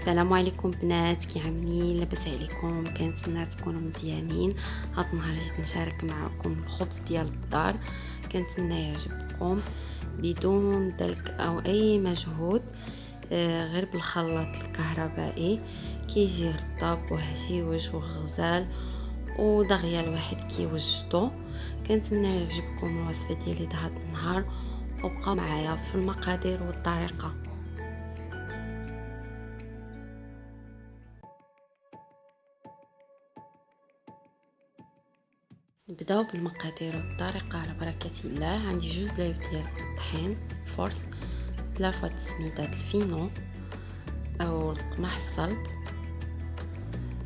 السلام عليكم بنات، كي عاملين؟ لاباس عليكم؟ كنتمنى تكونوا مزيانين. هاد النهار جيت نشارك معكم الخبز ديال الدار، كنتمنى يعجبكم بدون دلك او اي مجهود. غير بالخلاط الكهربائي كيجي رطاب وهشيوج وغزال ودغيا الواحد كيوجدو. كنتمنى يعجبكم الوصفه ديالي هاد النهار، وبقاو معايا في المقادير والطريقه. نبداو بالمقادير والطريقه على بركه الله. عندي 2 لايف ديال الطحين فورس، 3 سميدات الفينو او القمح الصلب،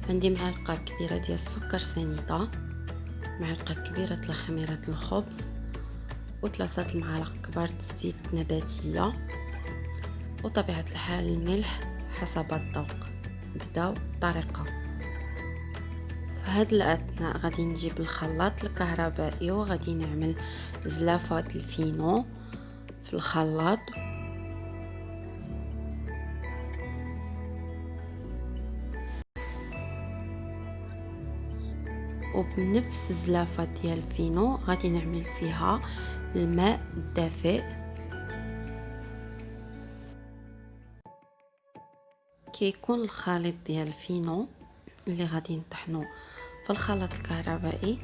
عندي معلقه كبيره ديال السكر سنيده، معلقه كبيره لخميره الخبز، و3 المعالق كبار الزيت نباتيه، وطبيعه الحال الملح حسب الذوق. نبداو الطريقه. في هاد الاثناء غادي نجيب الخلاط الكهربائي وغادي نعمل زلافات الفينو في الخلاط، وبنفس الزلافات ديال الفينو غادي نعمل فيها الماء الدافئ. كيكون الخليط ديال الفينو اللي غادي نطحنو في الخلاط الكهربائي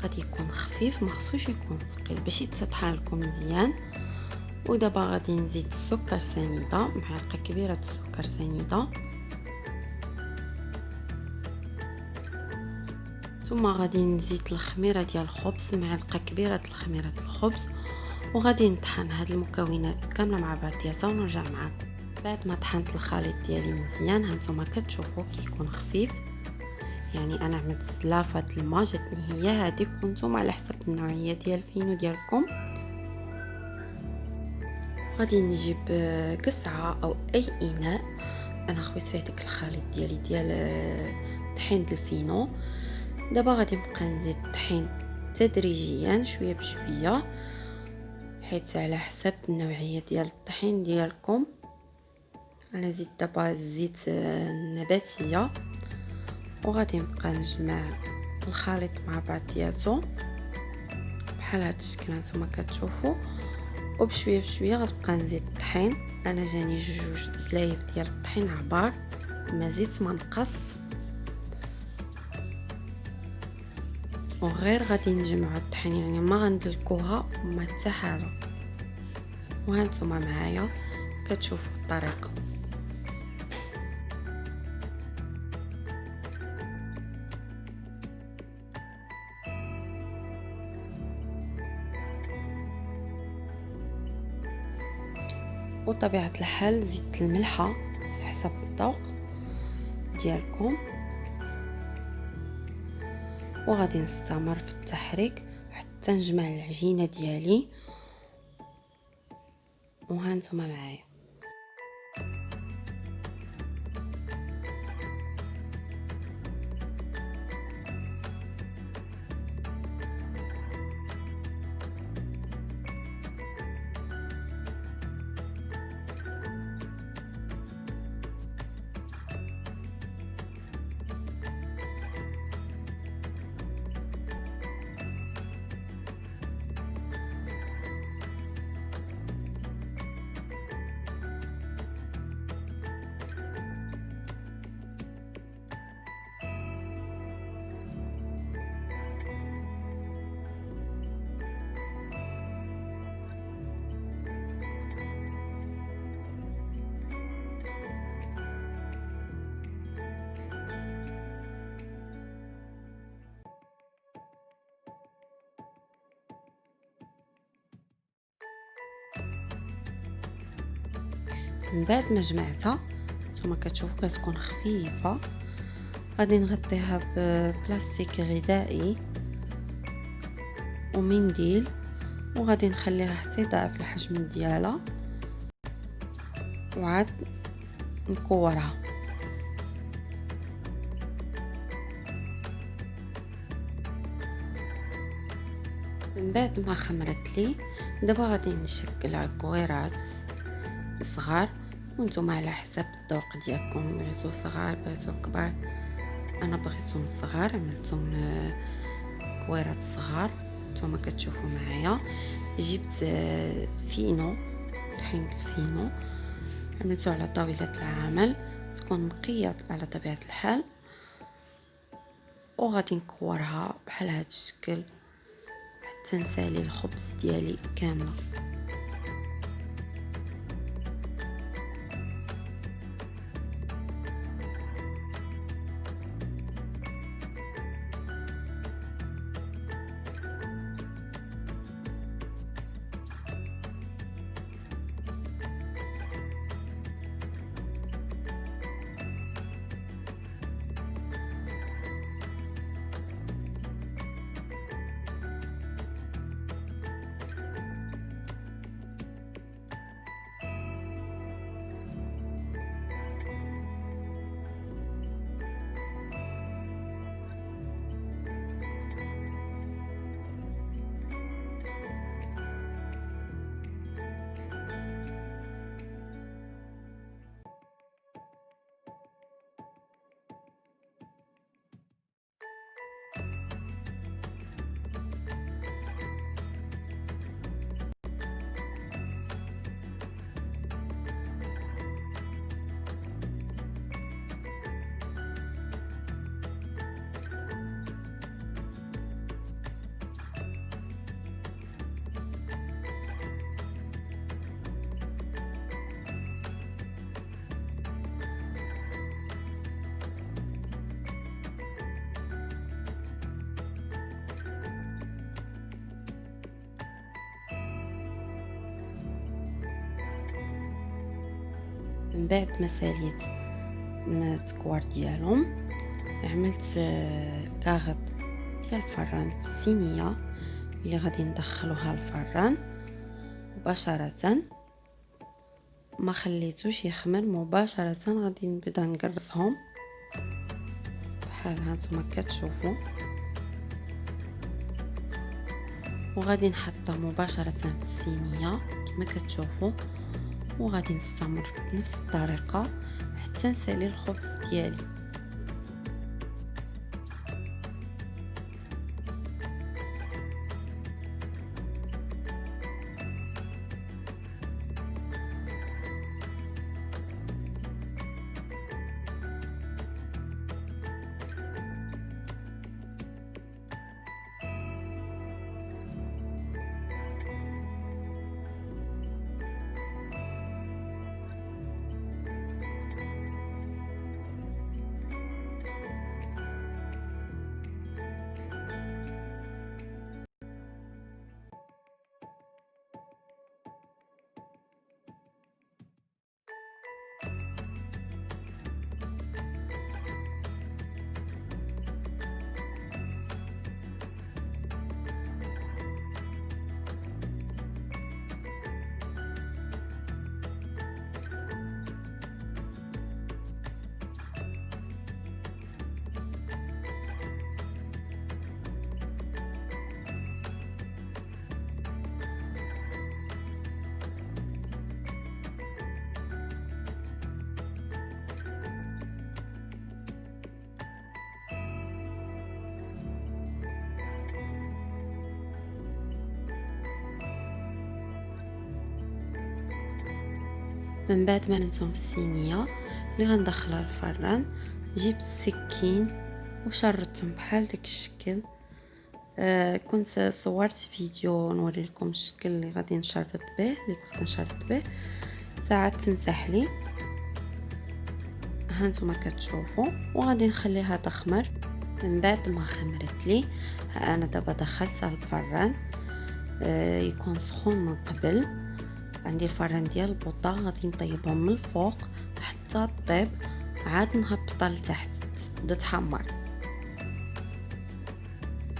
غادي يكون خفيف، مخصوش يكون ثقيل باش يتطحن لكم مزيان. ودابا غادي نزيد السكر سنيده، معلقه كبيره السكر سنيده، ثم غادي نزيد الخميره ديال الخبز، معلقه كبيره الخميره الخبز، وغادي نطحن هاد المكونات كامله مع بعضياتها ونرجع معكم. بعد ما طحنت الخليط ديالي مزيان، هانتوما كتشوفوا كيكون خفيف، يعني انا عملت زلافه الماء جاتني هي هذيك، وانتم على حسب النوعيه ديال الفينو ديالكم. غادي نجيب قصعه او اي اناء انا خويت فيه داك الخليط ديالي ديال طحين الفينو. دابا غادي نبقى نزيد الطحين تدريجيا شويه بشويه، حيت على حسب النوعيه ديال الطحين ديالكم. انا زيد دابا الزيت النباتيه، وغادي نبقى نجمع الخليط مع بعضياتو بحال هاد الشكل هانتوما كتشوفوا، وبشويه بشويه غتبقى نزيد الطحين. انا جاني 2 زلايف ديال الطحين عبار، ما زيدت ما نقصت، وغير غادي نجمعوا الطحين، يعني ما غندلكوها ما حتى حاجه. وهانتوما معايا كتشوفوا الطريقه. وطبيعه الحال زدت الملحه على حسب الذوق ديالكم، وغادي نستمر في التحريك حتى نجمع العجينه ديالي. وهانتوما معايا. من بعد ما جمعتها نتوما كتشوفوا كتكون خفيفه، غادي نغطيها ببلاستيك غذائي ومنديل، وغادي نخليها حتى يضاعف الحجم ديالها، وعاد نكورها. من بعد ما خمرت لي، دابا غادي نشكل عكويرات صغار وانتم على حسب الذوق ديالكم، بغيتو صغار بغيتو كبار. انا بغيتهم صغار، عملتهم كويرات صغار نتوما كتشوفوا معايا. جبت فينو، طحين الفينو عملته على طاولة العمل تكون نقية على طبيعة الحال، وغادي نكورها بحال هاد الشكل حتى نسالي الخبز ديالي كامله. من بعد ما ساليت التكوار ديالهم عملت الكاغط ديال الفران في الصينيه اللي غادي ندخلوها الفران مباشره، ما خليتوش يخمر مباشره، غادي نبدا نقرصهم بحال هانتوما كتشوفوا، وغادي نحطها مباشره في الصينيه كما كتشوفوا، وغادي نستمر بنفس الطريقه حتى نسالي الخبز ديالي. من بعد ما نتم الصينيه اللي غندخلها الفران، جبت السكين وشردتهم بحال داك الشكل. كنت صورت فيديو نوري لكم الشكل اللي غادي نشرط به، اللي كنت كنشرط به ساعات تمسح لي. هانتوما كتشوفوا، وغادي نخليها تخمر. من بعد ما خمرت لي انا دابا دخلتها الفران، يكون سخون من قبل. عندي الفران ديال البوطه، غادي نطيبهم من الفوق حتى طيب، عاد نهبطها لتحت تتحمر.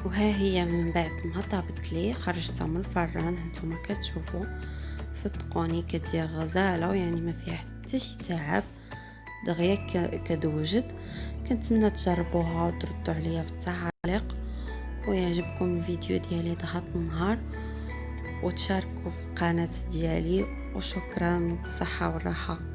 وها هي من بعد ما طابت لي خرجتها من الفران. هانتوما كتشوفوا صدقوني كتجي غزاله، ويعني ما فيها حتى شي تعب، دغيا كدوجد. كنتمنى تجربوها وتردوا عليا في التعاليق، ويعجبكم الفيديو ديالي ضحط النهار، وتشاركوا في القناه ديالي. وشكرا، بالصحه والراحه.